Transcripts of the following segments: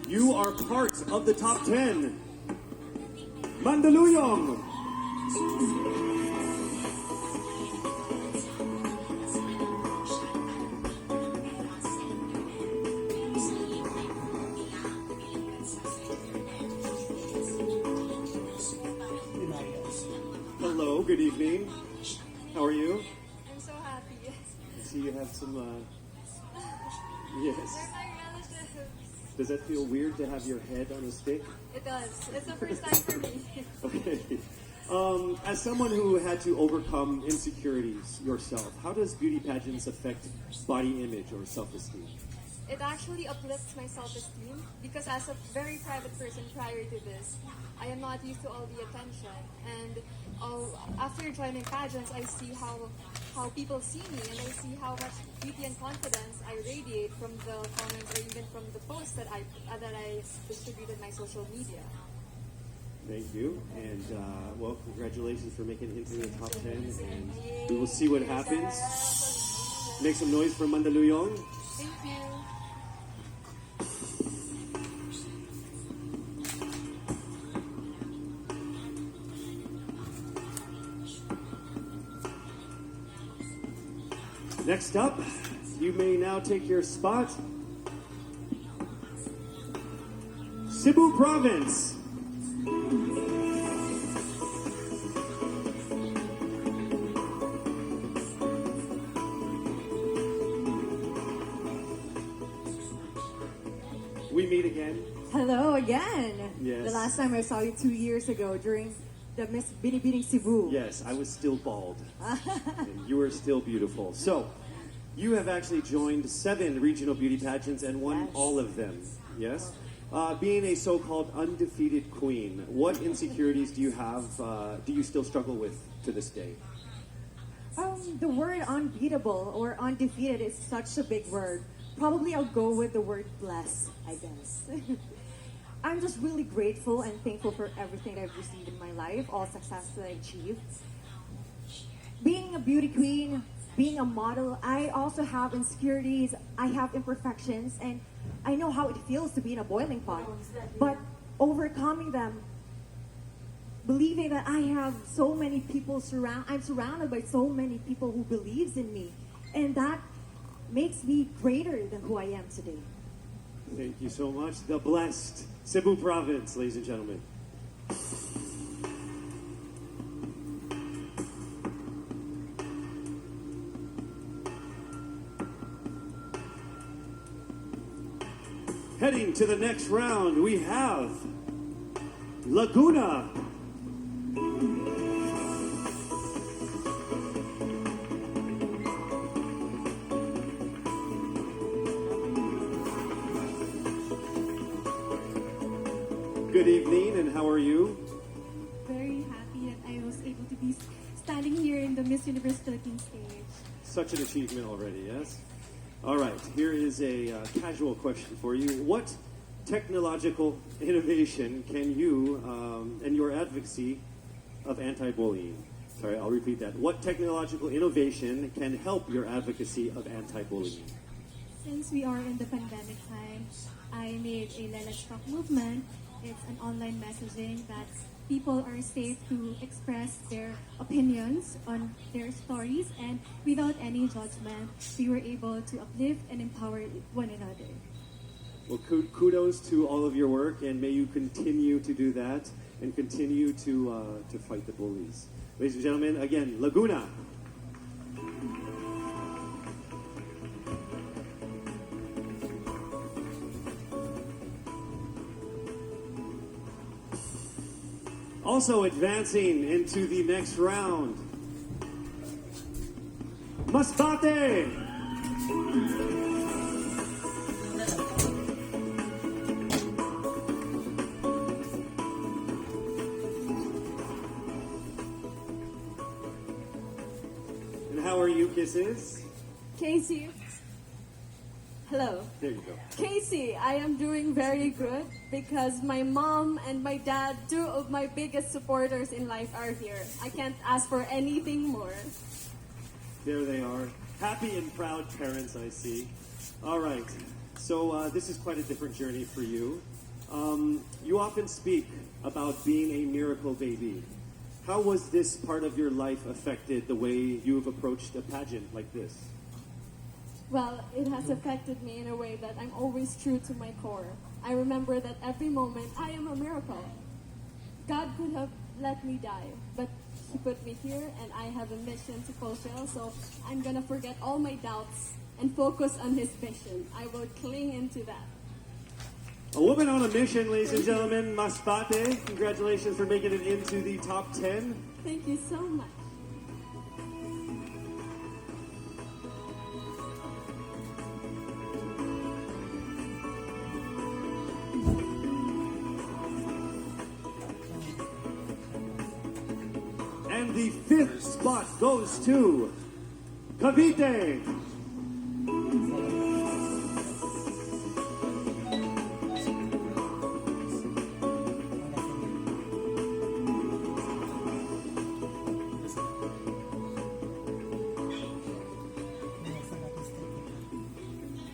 You are part of the top 10. Mandaluyong. Hello, good evening. How are you? I'm so happy. I see you have some, yes. They're my relatives. Does that feel weird to have your head on a stick? It does. It's the first time for me. Okay. As someone who had to overcome insecurities yourself, how does beauty pageants affect body image or self-esteem? It actually uplifts my self-esteem because as a very private person prior to this, I am not used to all the attention. And after joining pageants, I see how people see me, and I see how much beauty and confidence I radiate from the comments or even from the posts that I distribute in my social media. Thank you, and well, congratulations for making it into the top 10, and we will see what happens. Make some noise for Mandaluyong. Thank you. Next up, you may now take your spot. Cebu Province. We meet again. Hello again. Yes. The last time I saw you 2 years ago during the Miss Binibining Cebu. Yes, I was still bald. And you were still beautiful. So, you have actually joined 7 regional beauty pageants and won Yes. all of them. Yes? Being a so-called undefeated queen, what insecurities do you have, do you still struggle with to this day? The word unbeatable or undefeated is such a big word. Probably I'll go with the word blessed, I guess. I'm just really grateful and thankful for everything that I've received in my life, all success that I achieved. Being a beauty queen, being a model, I also have insecurities, I have imperfections, and I know how it feels to be in a boiling pot. But overcoming them, believing that I have so many people I'm surrounded by so many people who believes in me, and that makes me greater than who I am today. Thank you so much. The blessed Cebu Province, ladies and gentlemen. Heading to the next round, we have Laguna. Good evening, and how are you? Very happy that I was able to be standing here in the Miss Universe Philippines stage. Such an achievement already, yes? All right, here is a casual question for you. What technological innovation can you and your advocacy of anti-bullying? Sorry, I'll repeat that. What technological innovation can help your advocacy of anti-bullying? Since we are in the pandemic time, I made a Let's Talk movement. It's an online messaging that people are safe to express their opinions on their stories, and without any judgment, we were able to uplift and empower one another. Well, kudos to all of your work, and may you continue to do that and continue to fight the bullies. Ladies and gentlemen, again, Laguna. Also advancing into the next round, Masbate. And how are you, Kisses? Casey. Hello. There you go. Casey, I am doing very good because my mom and my dad, 2 of my biggest supporters in life, are here. I can't ask for anything more. There they are. Happy and proud parents, I see. All right. So this is quite a different journey for you. You often speak about being a miracle baby. How was this part of your life affected the way you've approached a pageant like this? Well, it has affected me in a way that I'm always true to my core. I remember that every moment I am a miracle. God could have let me die, but He put me here and I have a mission to fulfill, so I'm gonna forget all my doubts and focus on His mission. I will cling into that. A woman on a mission, ladies and gentlemen, Masbate. Congratulations for making it into the top 10. Thank you so much. And the 5th spot goes to Cavite.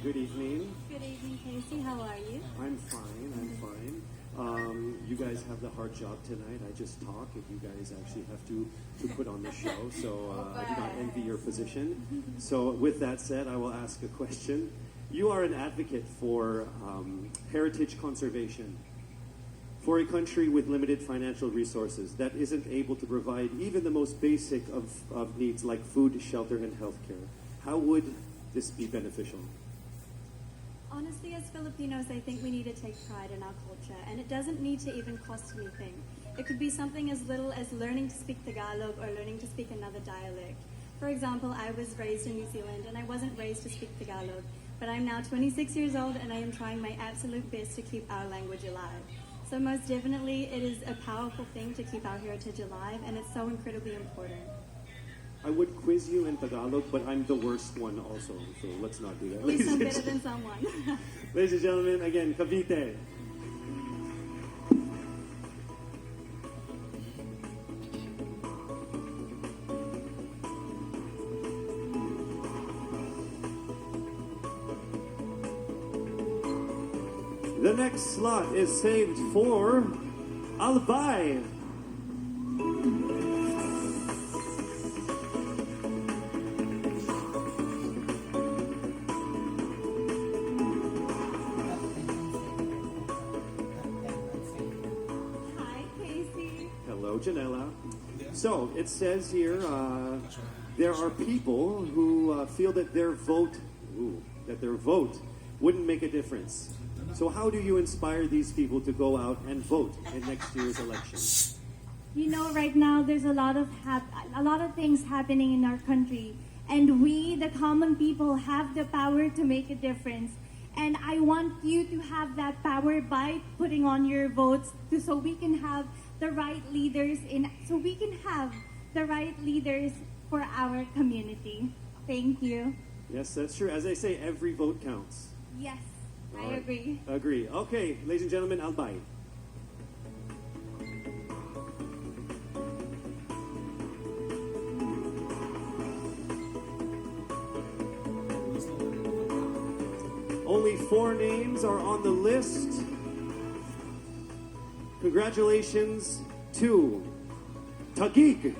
Good evening. Good evening, Casey. How are you? I'm fine. You guys have the hard job tonight. I just talk, and you guys actually have to put on the show. So I do not envy your position. So with that said, I will ask a question. You are an advocate for heritage conservation for a country with limited financial resources that isn't able to provide even the most basic of needs like food, shelter, and healthcare. How would this be beneficial? Honestly, as Filipinos, I think we need to take pride in our culture, and it doesn't need to even cost anything. It could be something as little as learning to speak Tagalog or learning to speak another dialect. For example, I was raised in New Zealand, and I wasn't raised to speak Tagalog, but I'm now 26 years old, and I am trying my absolute best to keep our language alive. So most definitely, it is a powerful thing to keep our heritage alive, and it's so incredibly important. I would quiz you in Tagalog, but I'm the worst one also, so let's not do that. At least I'm better than someone. Ladies and gentlemen, again, Cavite. The next slot is saved for Albay. Hi, Casey. Hello, Janela. So it says here there are people who feel that their vote wouldn't make a difference. So how do you inspire these people to go out and vote in next year's election? You know, right now there's a lot of things happening in our country, and we, the common people, have the power to make a difference. And I want you to have that power by putting on your votes, so we can have the right leaders for our community. Thank you. Yes, that's true. As I say, every vote counts. Yes, All I right. agree. Agree. Okay, ladies and gentlemen, Albay. Only 4 names are on the list. Congratulations to Taguig.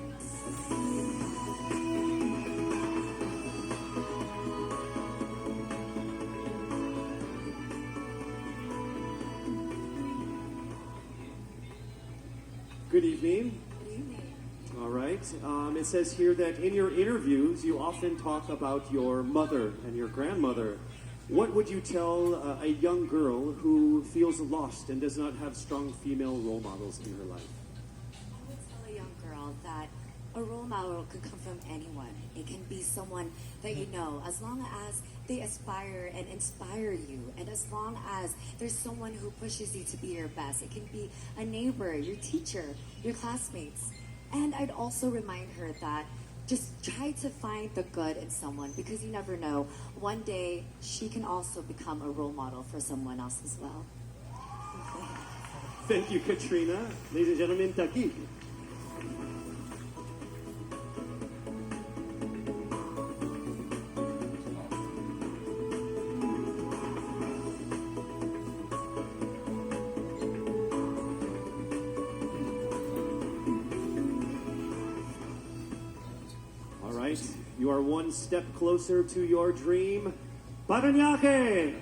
Good evening. All right. It says here that in your interviews, you often talk about your mother and your grandmother. What would you tell a young girl who feels lost and does not have strong female role models in her life? I would tell a young girl that a role model could come from anyone. It can be someone that you know, as long as they aspire and inspire you, and as long as there's someone who pushes you to be your best. It can be a neighbor, your teacher, your classmates. And I'd also remind her that just try to find the good in someone, because you never know. One day, she can also become a role model for someone else as well. Thank you, Katrina. Ladies and gentlemen, Taguig. You are one step closer to your dream. Paranaque!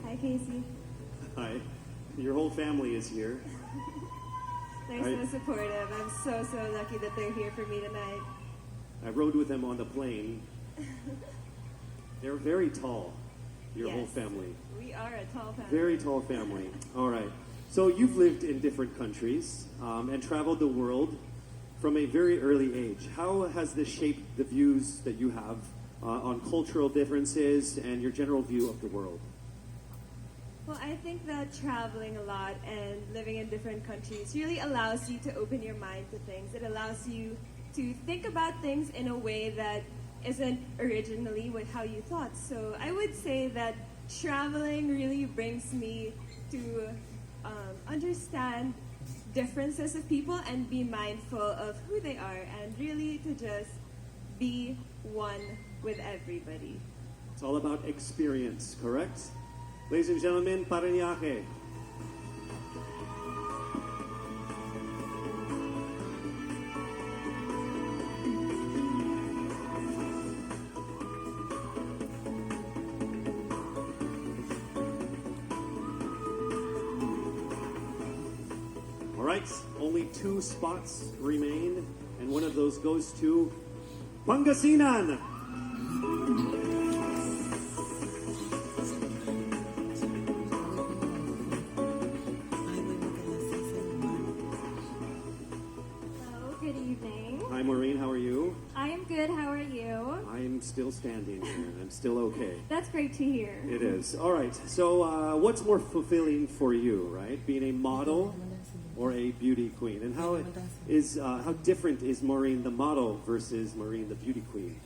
Hi, Casey. Hi. Your whole family is here. They're Hi. so supportive. I'm so lucky that they're here for me tonight. I rode with them on the plane. They're very tall, your whole Yes. family. We are a tall family. Very tall family. All right. So you've lived in different countries and traveled the world from a very early age. How has this shaped the views that you have on cultural differences and your general view of the world? Well, I think that traveling a lot and living in different countries really allows you to open your mind to things. It allows you to think about things in a way that isn't originally with how you thought. So I would say that traveling really brings me to understand differences of people and be mindful of who they are and really to just be one with everybody. It's all about experience, correct? Ladies and gentlemen, Paranaque. All right, only 2 spots remain, and one of those goes to Pangasinan. Hello, good evening. Hi, Maureen, how are you? I am good. How are you? I am still standing here. I'm still okay. That's great to hear. It is. All right, so what's more fulfilling for you, right? Being a model or a beauty queen? And how different is Maureen the model versus Maureen the beauty queen?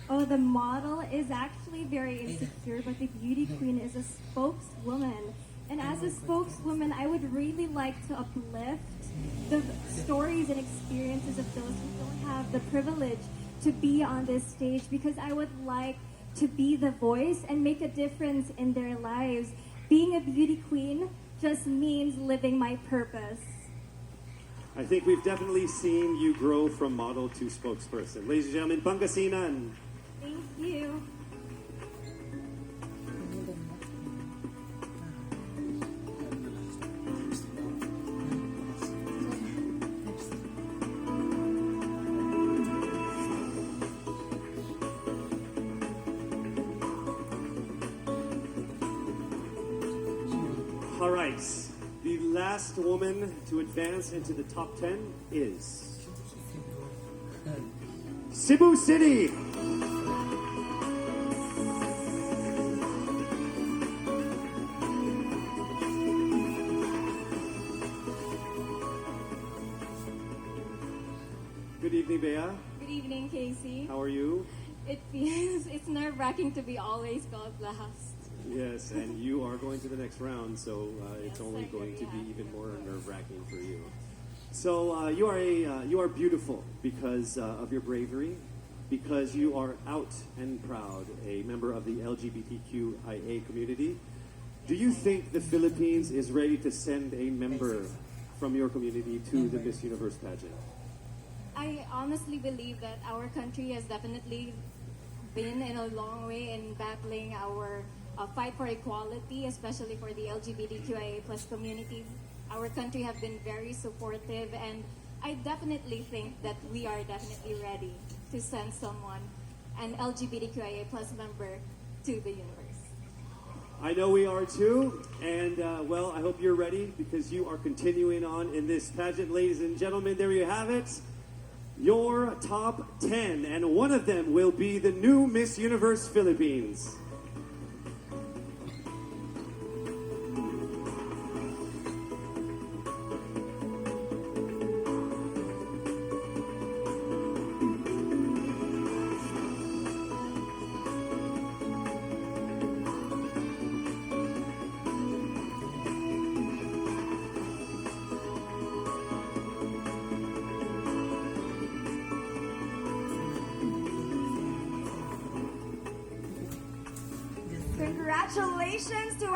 Oh, the model is actually very insecure, but the beauty queen is a spokeswoman. And as a spokeswoman, I would really like to uplift the stories and experiences of those who don't have the privilege to be on this stage, because I would like to be the voice and make a difference in their lives. Being a beauty queen just means living my purpose. I think we've definitely seen you grow from model to spokesperson. Ladies and gentlemen, Pangasinan. Thank you. All right, the last woman to advance into the top 10 is Cebu City. Good evening, Bea. Good evening, Casey. How are you? It's nerve-wracking to be always called last. Yes, and you are going to the next round, so it's Yes, only I'm going to very be happy even more about this. nerve-wracking for you. So you are beautiful because of your bravery, because you are out and proud, a member of the LGBTQIA community. Do you think the Philippines is ready to send a member from your community to the Miss Universe pageant? I honestly believe that our country has definitely been in a long way in battling our fight for equality, especially for the LGBTQIA plus community. Our country have been very supportive, and I definitely think that we are definitely ready to send someone, an LGBTQIA plus member, to the universe. I know we are too, and well, I hope you're ready because you are continuing on in this pageant. Ladies and gentlemen, there you have it. Your top 10, and one of them will be the new Miss Universe Philippines. Congratulations to our